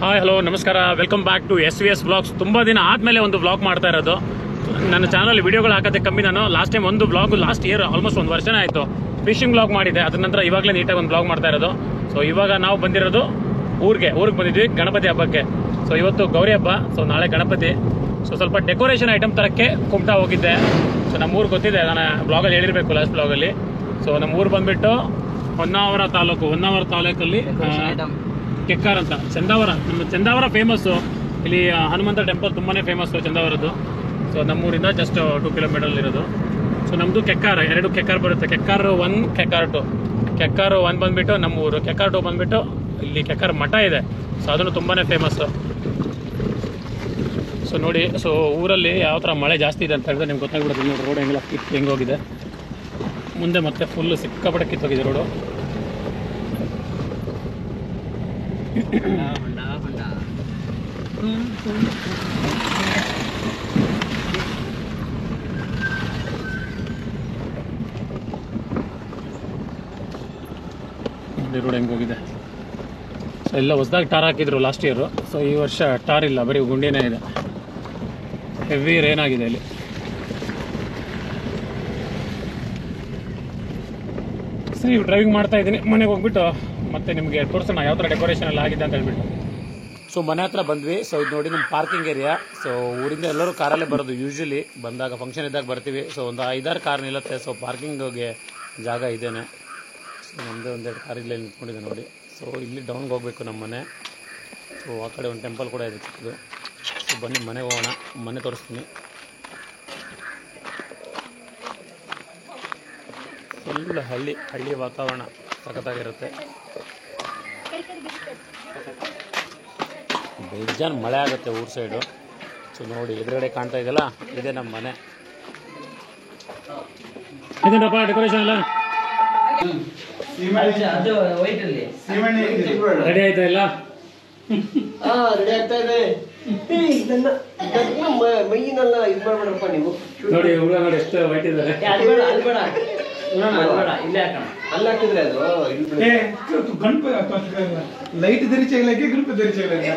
Hi hello ನಮಸ್ಕಾರ, welcome back to SVS vlogs. ತುಂಬ ದಿನ ಆದಮೇಲೆ ಒಂದು ವ್ಲಾಗ್ ಮಾಡ್ತಾ ಇರೋದು. ನನ್ನ ಚಾನಲ್ ವಿಡಿಯೋಗಳು ಹಾಕೋದೇ ಕಮ್ಮಿ. ನಾನು ಲಾಸ್ಟ್ ಟೈಮ್ ಒಂದು ವ್ಲಾಗ್ ಲಾಸ್ಟ್ ಇಯರ್ ಆಲ್ಮೋಸ್ಟ್ ಒಂದು ವರ್ಷನೇ ಆಯಿತು ಫಿಶಿಂಗ್ ವ್ಲಾಗ್ ಮಾಡಿದ್ದೆ. ಅದ್ರ ನಂತರ ಇವಾಗಲೇ ನೀಟಾಗಿ ಒಂದು ವ್ಲಾಗ್ ಮಾಡ್ತಾ ಇರೋದು. ಸೊ ಇವಾಗ ನಾವು ಬಂದಿರೋದು ಊರಿಗೆ ಬಂದಿದ್ವಿ ಗಣಪತಿ ಹಬ್ಬಕ್ಕೆ. ಸೊ ಇವತ್ತು ಗೌರಿ ಹಬ್ಬ, ಸೊ ನಾಳೆ ಗಣಪತಿ. ಸೊ ಸ್ವಲ್ಪ ಡೆಕೋರೇಷನ್ ಐಟಮ್ ತರಕ್ಕೆ ಕುಮಟಾ ಹೋಗಿದ್ದೆ. ಸೊ ನಮ್ಮ ಊರು ಗೊತ್ತಿದೆ, ನಾನು ಬ್ಲಾಗಲ್ಲಿ ಹೇಳಿರಬೇಕು ಲಾಸ್ಟ್ ಬ್ಲಾಗಲ್ಲಿ. ಸೊ ನಮ್ಮ ಊರು ಬಂದುಬಿಟ್ಟು ಹೊನ್ನಾವರ ತಾಲೂಕಲ್ಲಿ ಕೆಕ್ಕಾರ್ ಅಂತ, ಚಂದಾವರ. ನಮ್ಮ ಚಂದಾವರ ಫೇಮಸ್ಸು. ಇಲ್ಲಿ ಹನುಮಂತ ಟೆಂಪಲ್ ತುಂಬಾ ಫೇಮಸ್ಸು ಚಂದಾವರದ್ದು. ಸೊ ನಮ್ಮೂರಿಂದ ಜಸ್ಟ್ 2 ಕಿಲೋಮೀಟರ್ ಇರೋದು. ಸೊ ನಮ್ಮದು ಕೆಕ್ಕಾರ್, 2 ಕೆಕ್ಕಾರ್ ಬರುತ್ತೆ. ಕೆಕ್ಕಾರ್ 1, ಕೆಕ್ಕಾರ್ 2. ಕೆಕ್ಕಾರ್ 1 ಬಂದುಬಿಟ್ಟು ನಮ್ಮ ಊರು, ಕೆಕ್ಕಾರ್ 2 ಬಂದುಬಿಟ್ಟು ಇಲ್ಲಿ ಕೆಕ್ಕಾರ್ ಮಠ ಇದೆ. ಸೊ ಅದನ್ನು ತುಂಬಾ ಫೇಮಸ್ಸು. ಸೊ ನೋಡಿ, ಸೊ ಊರಲ್ಲಿ ಯಾವ ಥರ ಮಳೆ ಜಾಸ್ತಿ ಇದೆ ಅಂತ ಹೇಳಿದ್ರೆ ನಿಮ್ಗೆ ಗೊತ್ತಾಗ್ಬಿಡುತ್ತೆ. ನೋಡಿ ರೋಡ್ ಹೆಂಗೆಲ್ಲ ಹೆಂಗೆ ಹೋಗಿದೆ. ಮುಂದೆ ಮತ್ತೆ ಫುಲ್ಲು ಸಿಕ್ಕಾಪಟ್ಟೆ ಕಿತ್ತೋಗಿದೆ ರೋಡು. ರೋಡ್ ಹೆಂಗೆ ಹೋಗಿದೆ. ಸೊ ಎಲ್ಲ ಹೊಸದಾಗಿ ಟಾರ್ ಹಾಕಿದ್ರು ಲಾಸ್ಟ್ ಇಯರು. ಸೊ ಈ ವರ್ಷ ಟಾರ್ ಇಲ್ಲ, ಬರೀ ಗುಂಡಿನೇ ಇದೆ. ಹೆವಿ ರೇನ್ ಆಗಿದೆ ಇಲ್ಲಿ. ಸರಿ, ಡ್ರೈವಿಂಗ್ ಮಾಡ್ತಾ ಇದ್ದೀನಿ. ಮನೆಗೆ ಹೋಗ್ಬಿಟ್ಟು ಮತ್ತೆ ನಿಮಗೆ ತೋರಿಸೋಣ ಯಾವ ಥರ ಡೆಕೋರೇಷನ್ ಎಲ್ಲ ಆಗಿದೆ ಅಂತ ಹೇಳ್ಬಿಟ್ಟು. ಸೊ ಮನೆ ಹತ್ರ ಬಂದ್ವಿ. ಸೊ ಇದು ನೋಡಿ ನಮ್ಮ ಪಾರ್ಕಿಂಗ್ ಏರಿಯಾ. ಸೊ ಊರಿಂದ ಎಲ್ಲರೂ ಕಾರಲ್ಲೇ ಬರೋದು ಯೂಶ್ವಲಿ. ಬಂದಾಗ ಫಂಕ್ಷನ್ ಇದ್ದಾಗ ಬರ್ತೀವಿ. ಸೊ ಒಂದು 5-6 ಕಾರ್ ನಿಲ್ಲುತ್ತೆ. ಸೊ ಪಾರ್ಕಿಂಗ್ಗೆ ಜಾಗ ಇದೇನೆ. ಸೊ ನಮ್ಮದೇ 1-2 ಕಾರ್ ಇಲ್ಲೇ ನಿಂತ್ಕೊಂಡಿದೆ ನೋಡಿ. ಸೊ ಇಲ್ಲಿ ಡೌನ್ಗೆ ಹೋಗಬೇಕು ನಮ್ಮ ಮನೆ. ಸೊ ಆ ಕಡೆ ಒಂದು ಟೆಂಪಲ್ ಕೂಡ ಇದೆ ಚಿಕ್ಕದು. ಸೊ ಬನ್ನಿ ಮನೆಗೆ ಹೋಗೋಣ, ಮನೆ ತೋರಿಸ್ತೀನಿ. ಫುಲ್ ಹಳ್ಳಿ ವಾತಾವರಣ ಸಖತ್ತಾಗಿರುತ್ತೆ. ಬೇಜಾನ್ ಮಳೆ ಆಗುತ್ತೆ ಊರ ಸೈಡು. ಸೊ ನೋಡಿ ಎದುರುಗಡೆ ಕಾಣ್ತಾ ಇದೆಯಲ್ಲ, ಇದೇ ನಮ್ಮ ಮನೆ. ಇದೇನಪ್ಪ ಡೆಕೋರೇಷನ್ ಎಲ್ಲ ರೆಡಿ ಆಯ್ತಾ? ಇಲ್ಲ ರೆಡಿ ಆಗ್ತಾ ಇದೆ. ಮೈಯಿನೆಲ್ಲ ಇದು ಮಾಡ್ಬೇಡಪ್ಪ ನೀವು. ನೋಡಿ ಹುಡುಗ ನೋಡಿ ಎಷ್ಟು ವೈಟ್ ಇದ್ದಾರೆ. ಅಲ್ಲಿ ಹಾಕಿದ್ರೆ ಅದು गणपति लाइट धरी चाहिए गणपति धरी चाहिए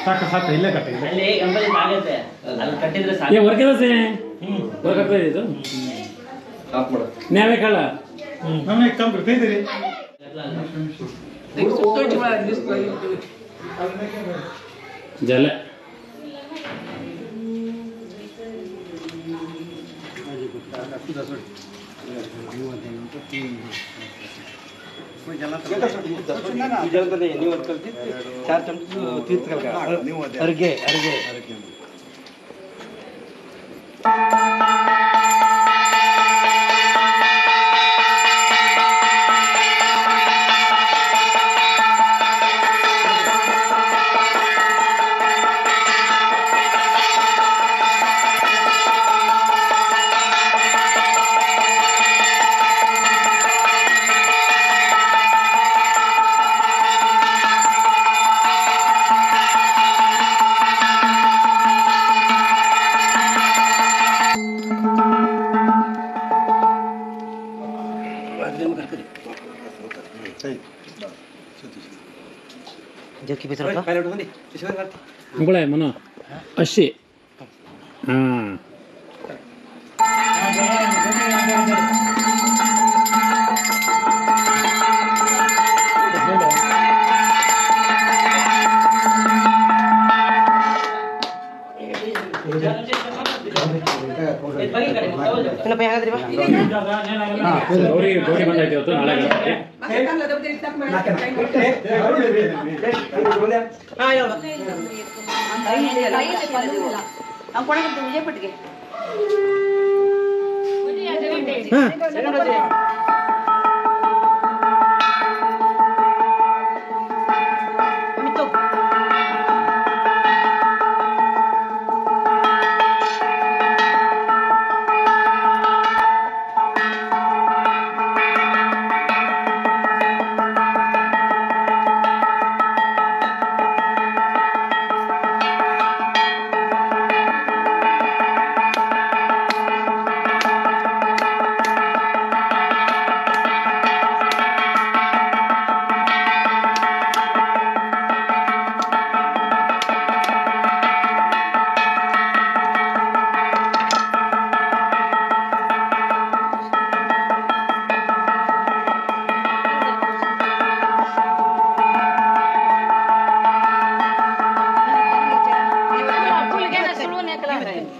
ಸಾಕು ಸಾಕು ಇಲ್ಲೇ ಕಟ್ಟಿ ಅಲ್ಲಿ ಗಣಪತಿ ಆಗುತ್ತೆ ಅಲ್ಲಿ ಕಟ್ಟಿದ್ರೆ ಸಾಕು. ಏ ವರ್ಕ್ ಇದೆ ವರ್ಕ್ ಆಗ್ತಾ ಇದೆ ಇದು. ಆಫ್ ಮಾಡು. ನ್ಯಾವೇ ಕಳ್ಳ ನಮಗೆ ಕಮ್ ಬರ್ತಾ ಇದ್ದೀರಿ ಜಲ ನೀವು 4 ಚಮಚ ತೀರ್ಥಕಲ್ಕ ಅರ್ಗೆ ಮುಗುಳೆ ಮನು ಅಶಿ. ಹಾಂ ಗೌರಿ ಬಂದಾಯ್ತು ಇವತ್ತು, ನಾಳೆ Ganapati. ವಿಜಯಪಟ್ಟಿಗೆ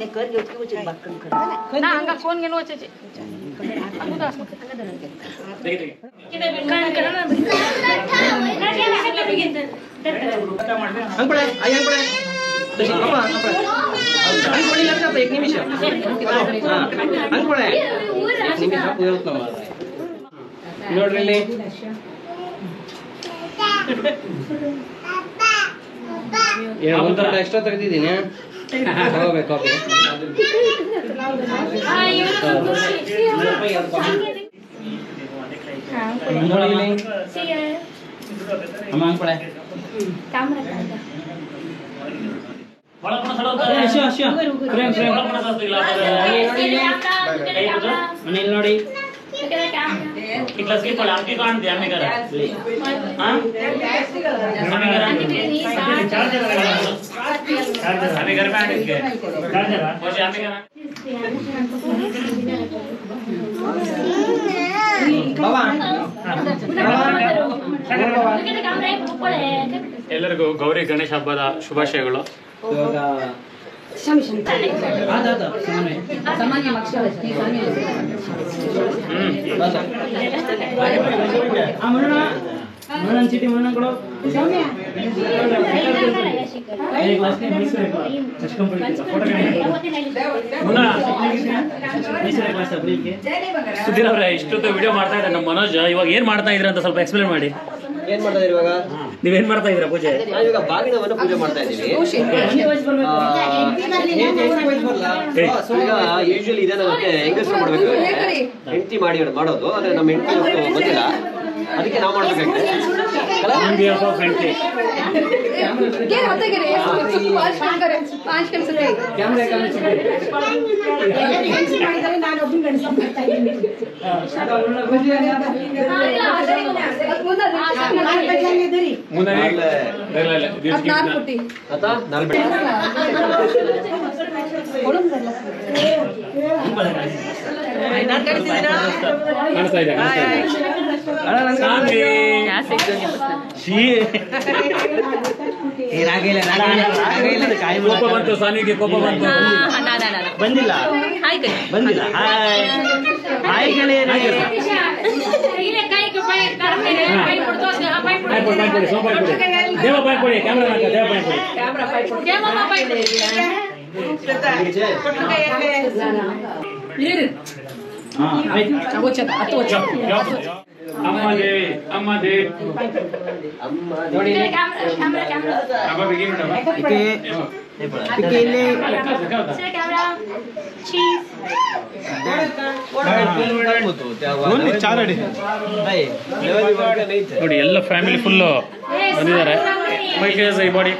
Nah, angkat phone ngenu aja, Cik. Aku dah asal. ಅಂದ್ಕೊಳೆ ಅಯ್ಯ ಅಂದ್ಕೊಳೆ ಅಪ್ಪ ಅಂದ್ಕೊಳ್ಳಿಲ್ಲ ಅಪ್ಪ 1 ನಿಮಿಷ ಅಂದ್ಕೊಳೆ ನಿಮಿಷ ನೋಡ್ರಿ ಇಲ್ಲಿ ಒಂಥರ ಎಕ್ಸ್ಟ್ರಾ ತೆಗೆದಿದ್ದೀನಿ ತಗೋಬೇಕು ಕಾಫಿ ಅಮ್ಮ ಅಂದ್ಕೊಳೆ ನೋಡಿ ಎಲ್ಲರಿಗೂ ಗೌರಿ ಗಣೇಶ ಹಬ್ಬದ ಶುಭಾಶಯಗಳು. ಚೀಟಿ ಕೊಡು ಸುಧೀರ್ ಅವ್ರೆ, ಇಷ್ಟೊತ್ತು ವಿಡಿಯೋ ಮಾಡ್ತಾ ಇದ್ದಾರೆ ನಮ್ಮ ಮನೋಜ್. ಇವಾಗ ಏನ್ ಮಾಡ್ತಾ ಇದ್ರ ಅಂತ ಸ್ವಲ್ಪ ಎಕ್ಸ್ಪ್ಲೇನ್ ಮಾಡಿ. ಏನ್ ಮಾಡ್ತಾ ಇದ್ದೀರಿ ಇವಾಗ? ನೀವೇನ್ ಮಾಡ್ತಾ ಇದ್ದೀರಾ ಪೂಜೆ? ನಾವೀಗ ಬಾಗಿನವನ್ನು ಪೂಜೆ ಮಾಡ್ತಾ ಇದ್ದೀವಿ. ಈಗ ಯೂಶುವಲಿ ಇದೇನಾಗುತ್ತೆ, ಹೆಂಗಸರು ಮಾಡ್ಬೇಕು, ಹೆಂಡತಿ ಮಾಡೋದು. ಆದ್ರೆ ನಮ್ಮ ಹೆಂಡತಿ ಗೊತ್ತಿಲ್ಲ, ಅದಕ್ಕೆ ನಾವು ಮಾಡ್ಬೇಕಾಗುತ್ತೆ. ಕೋಪ ಬಂತು ಸಾನಿಗೆ, ಕೋಪ ಬಂತು. ಬಂದಿಲ್ಲ ಬಂದಿಲ್ಲ. ಹಾಯ್ ಗೆಳೆಯರೇ. ದೇವ ಪಾಯ್ ಕೊಡಿ, ಕ್ಯಾಮ್ರಾ ದೇವ ಪಾಯ್ ಕೊಡಿ. ಅಮ್ಮದೇ ನೋಡಿ ನೋಡಿ, ಎಲ್ಲ ಫ್ಯಾಮಿಲಿ ಫುಲ್ ಬಂದಿದ್ದಾರೆ. ಮೈಕೇಸ್ ಈ ಬಾಡಿ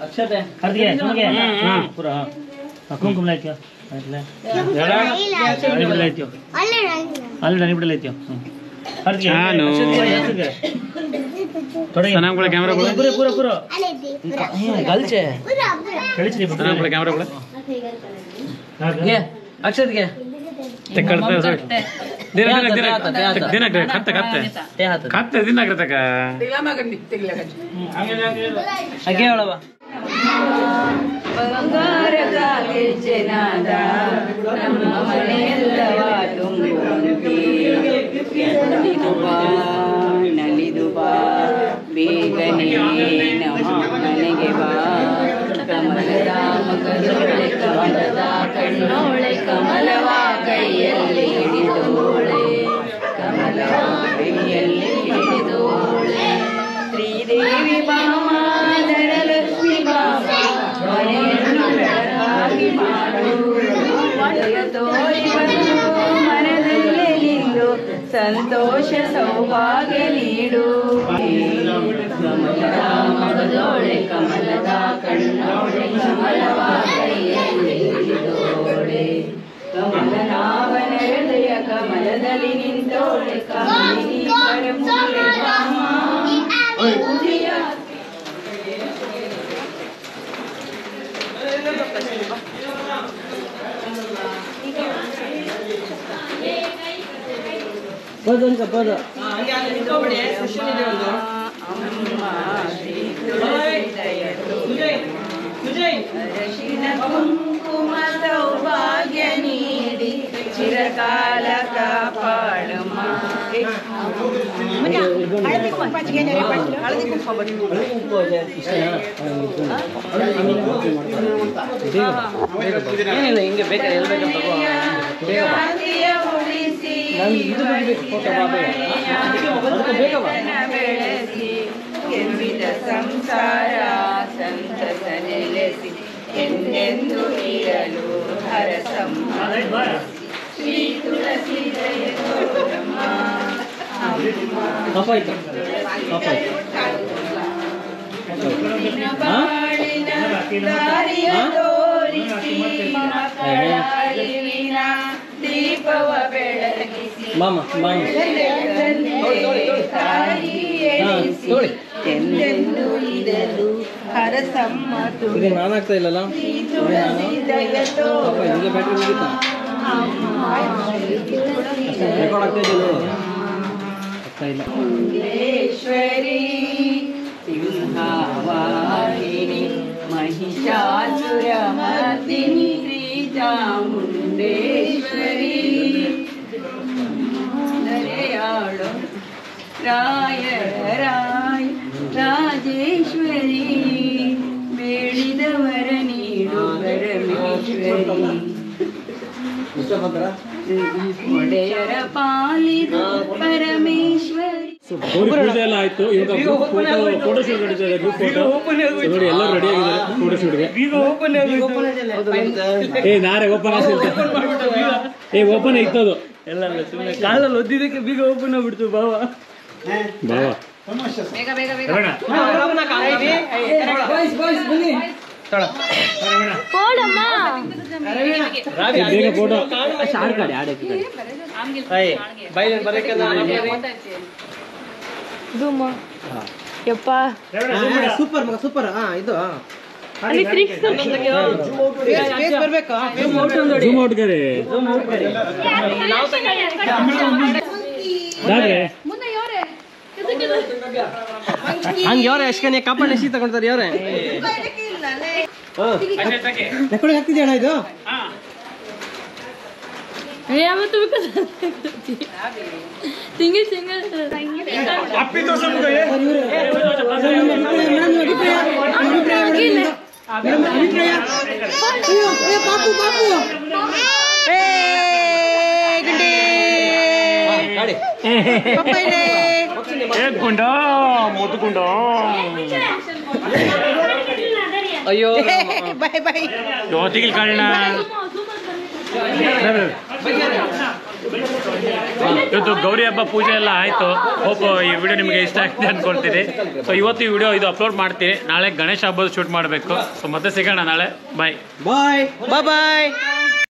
अक्षते कर दिए सुन के पूरा कुमकुम लाइत्यो अरे लाइत्यो अल्ले नहीं बिड़ लाइत्यो कर दिए थोड़ा सनाम को कैमरा बोले पूरा पूरा पूरा गल छे खेलिछ रे सनाम को कैमरा बोले ये अक्षत के ते करते सर दिन खत्ते ते हात खत्ते दिन करते का आगे वाला ಬಂಗಾರ ಗೆಜ್ಜೆ ನಾದ ನಮ್ಮ ಮನೆಯೆಲ್ಲವ ತುಂಬುವಂತೆ ನಲಿದು ಬಾ ಬೇಗನೆ ನಮ್ಮ ಮನೆಗೆ ಬಾ ಕಮಲದ ಮಗದೊಳೆ ಕಮಲದ ಕಣ್ಣೋಳೆ ಕಮಲವ ಕೈಯಲ್ಲಿ ಹಿಡಿದೋಳೆ ಕಮಲವ ಕೈಯಲ್ಲಿ ಹಿಡಿದೋಳೆ ಶ್ರೀದೇವಿ ಬಾಮಾ ಧನಲಕ್ಷ್ಮಿ ಬಾಮಾ ಮನೆಯನ್ನು ಬೆಳಗಾಗಿ ಮಾಡು ದಯ ತೋರಿ ಬಂದು ಮನದಲ್ಲೇ ನಿಂದು ಸಂತೋಷ ಸೌಭಾಗ್ಯ ನೀಡು ಕಮಲದ ಮಗದೋಳೆ ಕಮಲದ ಕಣ್ಣೋಳೆ ಕಮಲವ ಕೈಯಲ್ಲಿ ಹಿಡಿದೋಳೆ ಕಮಲನಾಭನ ಹೃದಯ ಕಮಲದಲ್ಲಿ ನಿಂತೋಳೆ ಕಮಲಿನಿ ಪರಮೂಲೆ ಬಾಮಾ ಪೂಜೆಯ ಬದನ್ ಕ ಬದ ಅರಶಿನ ಕುಂಕುಮ ಸೌಭಾಗ್ಯ ನೀಡಿ ಚಿರಕಾಲ ಕಾಪಾಡಮ್ಮ ಏನಿಲ್ಲ ಹಿಂಗೆ ಬೇಕಾದ್ರೆ ಎಲ್ಲಿ ಬೆಳೆಸಿ ಎಂದಿದ ಸಂಸಾರ ಸಂತಸ ನೆಲೆಸಿ ಎಂದೆಂದು ಇರಲು ಹರಸಮ್ಮ ಶ್ರೀ ತುಳಸಿ ಜಯ ತೋರಮ್ಮ ಬಾಳಿನ ದಾರಿಯ ತೋರಿಸಿ ಮಕ್ಕಳಾಯಿನ ದೀಪವ ಬೆಳಗಿಸಿ ತಾಯಿ ಎನಿಸಿ ಎಂದೆಂದು ಇರಲು ಹರಸಮ್ಮ ನಾನಾಗ್ತಾ ಇಲ್ಲಲ್ಲ ತುಳಸಿ ದಯ ತೋರಮ್ಮ ಮುರುಡೇಶ್ವರಿ ಸಿಂಹವಾಹಿನಿ महिषासुरमर्दिनी श्री चामुंडेश्वरी दयाळु राय राजेश्वरी ಬೇಡಿದವರ ನೀಡು ಪರಮೇಶ್ವರಿ ಒಡೆಯರ ಪಾಲಿದು ಪರಮೇಶ್ವರಿ ಪೂಜೆ ಎಲ್ಲ ಆಯ್ತು. ಇವಾಗ ಫೋಟೋ ಶೂಟ್ ನಡೀತಿದೆ. ಗ್ರೂಪ್ ಫೋಟೋ ನೋಡಿ, ಎಲ್ಲರೂ ರೆಡಿ ಆಗಿದ್ದಾರೆ ಫೋಟೋ ಶೂಟ್ಗೆ. ನಾರೇ ಓಪನ್ ಓಪನ್ ಇತ್ತದು. ಎಲ್ಲ ಸುಮ್ಮನೆ ಕಾಲಲ್ಲಿ ಒದ್ದಿದ್ದಕ್ಕೆ ಬೀಗ ಓಪನ್ ಆಗ್ಬಿಡ್ತು ಬಾವ. ಬೇಗ ಬೇಗ ಬೇಗ ಸೂಪರ್ ಮಗ ಸೂಪರ್. ಇದು ಬರ್ಬೇಕಾ ಹಂಗೆ ಯಾವ್ರೆ ಅಶ್ಕನೆ ಕಾಪಾಡಿ ಶೀತ ತಗೊಂತಾರೆ ಯಾವ್ರೆ ಹಾಕ್ತಿದ್ಯಾ ಅಣ್ಣ ಇದು ಸಿಂಗಲ್ ಸಿಂಗಲ್ ಅಯ್ಯೋ ಬಾಯ್ ಬಾಯ್ ಜ್ಯೋತಿಗಿಲ್ ಕಾರಣ ಇವತ್ತು ಗೌರಿ ಹಬ್ಬ ಪೂಜೆ ಎಲ್ಲ ಆಯ್ತು. ಹೋಪ್ ಈ ವಿಡಿಯೋ ನಿಮಗೆ ಇಷ್ಟ ಆಗ್ತಿದೆ ಅನ್ಕೊಳ್ತೀನಿ. ಸೊ ಇವತ್ತು ಈ ವಿಡಿಯೋ ಇದು ಅಪ್ಲೋಡ್ ಮಾಡ್ತೀನಿ. ನಾಳೆ ಗಣೇಶ ಹಬ್ಬದ ಶೂಟ್ ಮಾಡಬೇಕು. ಸೊ ಮತ್ತೆ ಸಿಗೋಣ ನಾಳೆ. ಬಾಯ್ ಬಾಯ್ ಬಾಯ್ ಬಾಯ್.